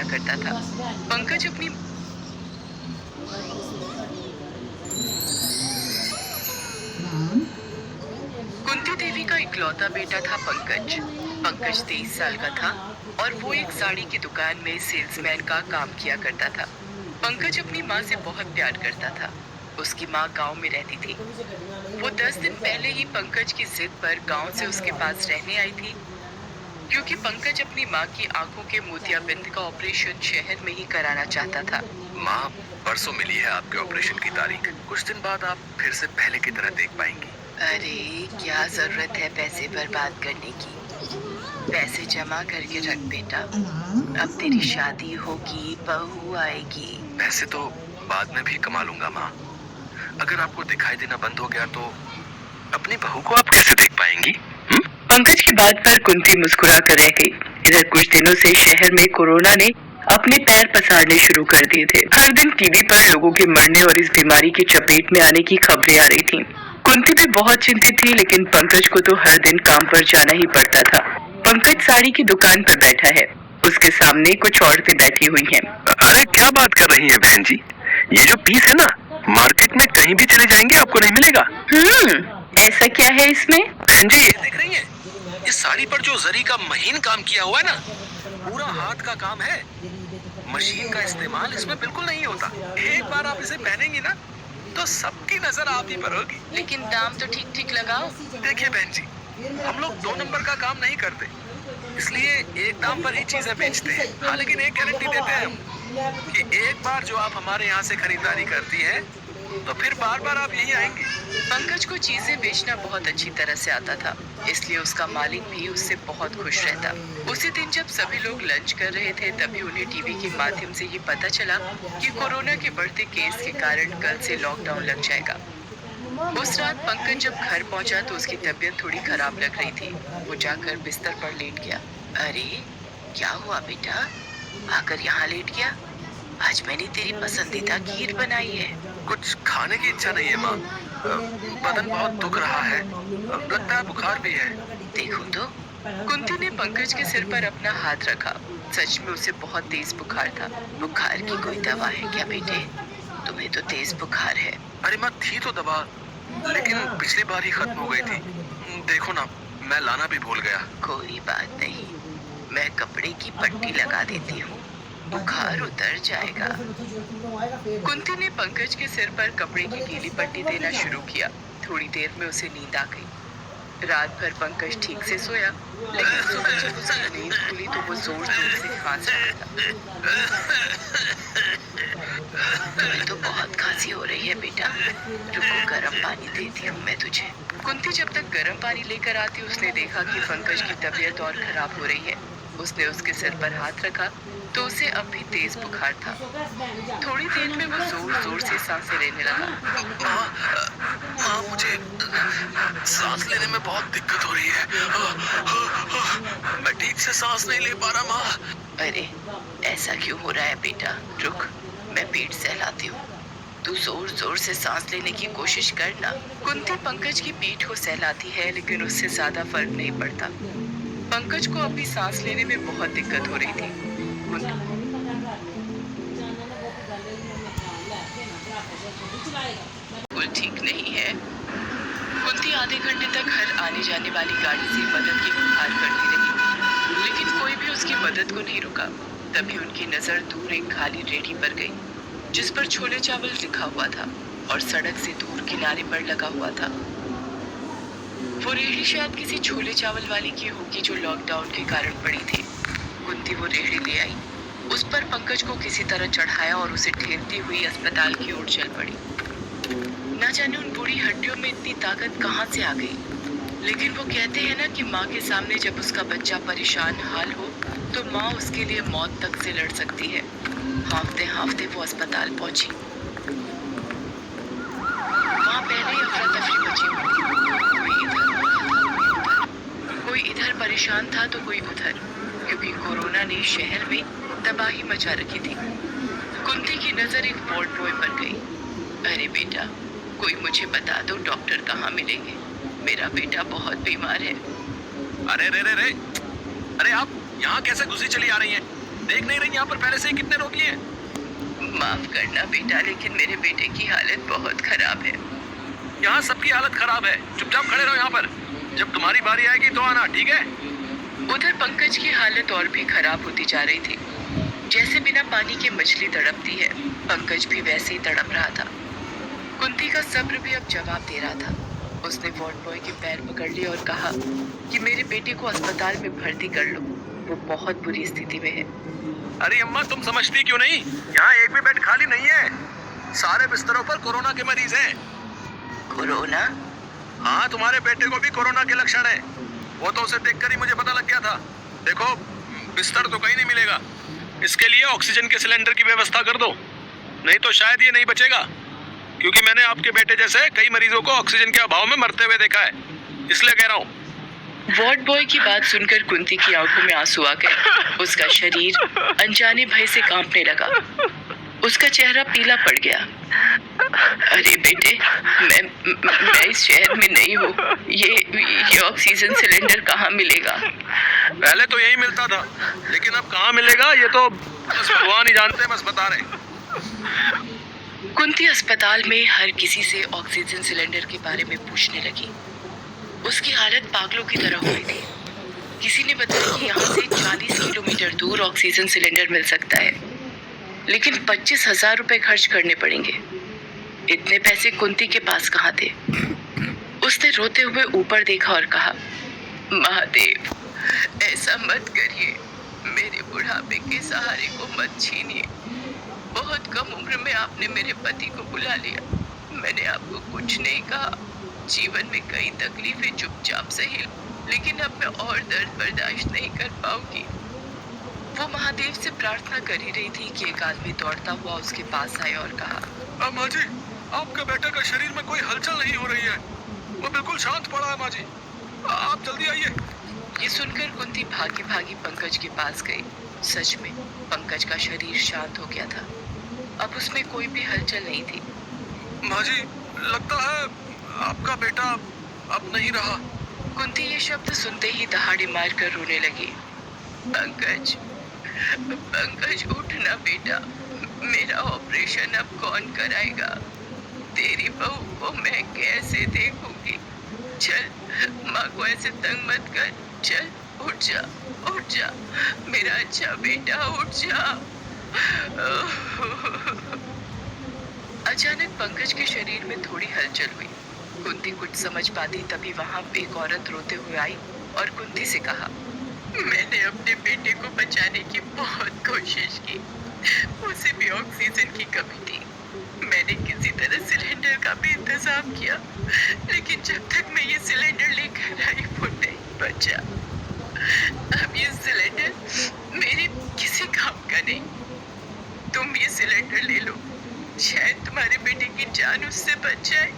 किया करता था। पंकज अपनी कुंती देवी का इकलौता बेटा था पंकज। पंकज 23 साल का था और वो एक साड़ी की दुकान में सेल्समैन का काम किया करता था। पंकज अपनी माँ से बहुत प्यार करता था। उसकी माँ गांव में रहती थी। वो 10 दिन पहले ही पंकज की जिद पर गांव से उसके पास रहने आई थी, क्योंकि पंकज अपनी माँ की आंखों के मोतियाबिंद का ऑपरेशन शहर में ही कराना चाहता था। माँ, परसों मिली है आपके ऑपरेशन की तारीख। कुछ दिन बाद आप फिर से पहले की तरह देख पाएंगी। अरे क्या जरूरत है पैसे बर्बाद करने की। पैसे जमा करके रख बेटा, अब तेरी शादी होगी, बहू आएगी। पैसे तो बाद में भी कमा लूंगा माँ। अगर आपको दिखाई देना बंद हो गया तो अपनी बहू को आप कैसे देख पाएंगी? पंकज की बात पर कुंती मुस्कुरा कर रह गई। इधर कुछ दिनों से शहर में कोरोना ने अपने पैर पसारने शुरू कर दिए थे। हर दिन टीवी पर लोगों के मरने और इस बीमारी की चपेट में आने की खबरें आ रही थीं। कुंती भी बहुत चिंतित थी, लेकिन पंकज को तो हर दिन काम पर जाना ही पड़ता था। पंकज साड़ी की दुकान पर बैठा है। उसके सामने कुछ औरतें बैठी हुई हैं। अरे क्या बात कर रही हैं बहन जी? ये जो पीस है ना, मार्केट में कहीं भी चले जाएंगे आपको नहीं मिलेगा। ऐसा क्या है इसमें? बहन जी, ये देख रही हैं? इस साड़ी पर जो जरी का महीन काम किया हुआ है ना, पूरा हाथ का काम है। मशीन का इस्तेमाल इसमें बिल्कुल नहीं होता। एक बार आप इसे पहनेंगी ना तो सबकी नजर आप ही पर होगी। लेकिन दाम तो ठीक ठीक लगाओ। देखिए बहन जी, हम लोग 2 नंबर का काम नहीं करते, इसलिए एक दाम पर ही चीजें बेचते हैं। हाँ, लेकिन एक गारंटी देते हैं हम कि एक बार जो आप हमारे यहाँ से खरीदारी करती हैं तो फिर बार बार आप यही आएंगे। पंकज को चीजें बेचना बहुत अच्छी तरह से आता था, इसलिए उसका मालिक भी उससे बहुत खुश रहता। उसी दिन जब सभी लोग लंच कर रहे थे, तभी उन्हें टीवी के माध्यम से ये पता चला कि कोरोना के बढ़ते केस के कारण कल से लॉकडाउन लग जाएगा। उस रात पंकज जब घर पहुंचा तो उसकी तबीयत थोड़ी खराब लग रही थी। वो जाकर बिस्तर पर लेट गया। अरे क्या हुआ बेटा, आकर यहाँ लेट गया? आज मैंने तेरी पसंदीदा खीर बनाई है। कुछ खाने की इच्छा नहीं है माँ। बदन बहुत दुख रहा है, लगता है बुखार भी है। देखो तो। कुंती ने पंकज के सिर पर अपना हाथ रखा। सच में उसे बहुत तेज बुखार था। बुखार की कोई दवा है क्या बेटे? तुम्हें तो तेज बुखार है। अरे माँ, थी तो दवा, लेकिन पिछली बार ही खत्म हो गई थी। देखो ना, मैं लाना भी भूल गया। कोई बात नहीं, मैं कपड़े की पट्टी लगा देती हूँ, बुखार उतर जाएगा। कुंती ने पंकज के सिर पर कपड़े की ढीली पट्टी देना शुरू किया। थोड़ी देर में उसे नींद आ गई। रात भर पंकज ठीक से सोया, लेकिन सुबह जब उसकी नींद खुली तो वो जोर जोर से खांस रहा था। तुम्हें तो बहुत खांसी हो रही है बेटा, रुको गर्म पानी देती हूँ मैं तुझे। कुंती जब तक गर्म पानी लेकर आती, उसने देखा कि पंकज की तबीयत और खराब हो रही है। उसने उसके सिर पर हाथ रखा तो उसे अब भी तेज बुखार था। थोड़ी देर में वो जोर जोर से सांसें लेने लगा। माँ, मुझे सांस लेने में बहुत दिक्कत हो रही है। मैं ठीक से सांस नहीं ले पा रहा माँ। अरे ऐसा क्यों हो रहा है बेटा? रुक, मैं पेट सहलाती हूँ, तू जोर जोर से सांस लेने की कोशिश कर ना। कुंती पंकज की पीठ को सहलाती है, लेकिन उससे ज्यादा फर्क नहीं पड़ता। पंकज को अभी सांस लेने में बहुत दिक्कत हो रही थी। बिल्कुल ठीक नहीं है। कुंती आधे घंटे तक हर आने जाने वाली गाड़ी से मदद की गुहार करती रही, लेकिन कोई भी उसकी मदद को नहीं रुका। तभी उनकी नजर दूर एक खाली रेहड़ी पर गई, जिस पर छोले चावल लिखा हुआ था और सड़क से दूर किनारे पर लगा हुआ था। वो रेहड़ी शायद किसी छोले चावल वाली की होगी जो लॉकडाउन के कारण पड़ी थी। कुंती वो रेहड़ी ले आई, उस पर पंकज को किसी तरह चढ़ाया और उसे ठेलती हुई अस्पताल की ओर चल पड़ी। न जाने उन बूढ़ी हड्डियों में इतनी ताकत कहाँ से आ गई, लेकिन वो कहते हैं ना कि माँ के सामने जब उसका बच्चा परेशान हाल हो तो माँ उसके लिए मौत तक से लड़ सकती है। हांफते हांफते वो अस्पताल पहुंची। वहाँ पहले ही अफरा तफरी मची हुई। कोई इधर परेशान था तो कोई उधर, क्योंकि कोरोना ने शहर में तबाही मचा रखी थी। कुंती की नजर एक वार्ड बॉय पर गई। अरे बेटा, कोई मुझे बता दो डॉक्टर कहाँ मिलेंगे, मेरा बेटा बहुत बीमार है। अरे रे रे रे, अरे आप यहाँ कैसे घुसी चली आ रही हैं? देख नहीं रही यहाँ पर पहले से ही कितने रोगी हैं? माफ करना बेटा, लेकिन मेरे बेटे की हालत बहुत खराब है। यहाँ सबकी हालत खराब है, चुपचाप खड़े रहो यहाँ पर। जब तुम्हारी बारी आएगी तो आना, ठीक है? उधर पंकज की हालत और भी खराब होती जा रही थी। जैसे बिना पानी के मछली तड़पती है, पंकज भी वैसे ही तड़प रहा था। कुंती का सब्र भी अब जवाब दे रहा था। उसने वार्ड बॉय के पैर पकड़ लिए और कहा कि मेरे बेटे को अस्पताल में भर्ती कर लो, वो बहुत बुरी स्थिति में है। अरे अम्मा, तुम समझती क्यों नहीं? यहाँ एक भी बेड खाली नहीं है। सारे बिस्तरों पर कोरोना के मरीज हैं। कोरोना? हाँ, तुम्हारे बेटे को भी कोरोना के लक्षण है। वो तो उसे देखकर ही मुझे पता लग गया था। देखो, बिस्तर तो कहीं नहीं मिलेगा। इसके लिए ऑक्सीजन के सिलेंडर की व्यवस्था कर दो, नहीं तो शायद ये नहीं बचेगा, क्योंकि मैंने आपके बेटे जैसे कई मरीजों को ऑक्सीजन के अभाव में मरते हुए देखा है, इसलिए कह रहा हूँ। वार्ड बॉय की बात सुनकर कुंती की आंखों में आंसू आ गए। उसका शरीर अनजाने भय से कांपने लगा। उसका चेहरा पीला पड़ गया। अरे बेटे, मैं इस शहर में नहीं हूँ। ये ऑक्सीजन सिलेंडर कहाँ मिलेगा? पहले तो यही मिलता था, लेकिन अब कहाँ मिलेगा ये तो बस भगवान ही जानते हैं, बस बता रहे। कुंती अस्पताल में हर किसी से ऑक्सीजन सिलेंडर के बारे में पूछने लगी। उसकी हालत पागलों की तरह हो गई थी। किसी ने बताया कि यहाँ से 40 किलोमीटर दूर ऑक्सीजन सिलेंडर मिल सकता है, लेकिन 25,000 रुपए खर्च करने पड़ेंगे। इतने पैसे कुंती के पास कहाँ थे? उसने रोते हुए ऊपर देखा और कहा, महादेव, ऐसा मत करिए, मेरे बुढ़ापे के सहारे को मत छीनिए। बहुत कम उम्र में आपने मेरे पति को बुला लिया। मैंने आपको कुछ नहीं कहा। जीवन में कई तकलीफें चुपचाप सही, लेकिन अब मैं और दर्द बर्दाश्त नहीं कर पाऊंगी। वो महादेव से प्रार्थना कर ही रही थी कि एक आदमी दौड़ता हुआ उसके पास आया और कहा, माँ जी, आपके बेटे का शरीर में कोई हलचल नहीं हो रही है। वो बिल्कुल शांत पड़ा है। माँ जी, आप जल्दी आइए। ये सुनकर कुंती भागी भागी पंकज के पास गई। सच में पंकज का शरीर शांत हो गया था। अब उसमें कोई भी हलचल नहीं थी। माँ जी, लगता है आपका बेटा अब नहीं रहा। कुंती ये शब्द सुनते ही दहाड़ी मारकर रोने लगी। पंकज, पंकज उठना बेटा, मेरा ऑपरेशन अब कौन कराएगा? तेरी बहू को मैं कैसे देखूंगी? चल, माँ को ऐसे तंग मत कर। चल, उठ जा, उठ जा, मेरा अच्छा बेटा, उठ जा। अचानक पंकज के शरीर में थोड़ी हलचल हुई। कुंती कुछ समझ पाती तभी वहां एक औरत रोते हुए आई और कुंती से कहा, मैंने अपने बेटे को बचाने की बहुत कोशिश की। उसे भी ऑक्सीजन की कमी थी। मैंने किसी तरह सिलेंडर का भी इंतजाम किया, लेकिन जब तक मैं ये सिलेंडर लेकर आई वो नहीं बचा। अब ये सिलेंडर मेरे किसी काम का नहीं। तुम ये सिलेंडर ले लो, शायद तुम्हारे बेटे की जान उससे बच जाए।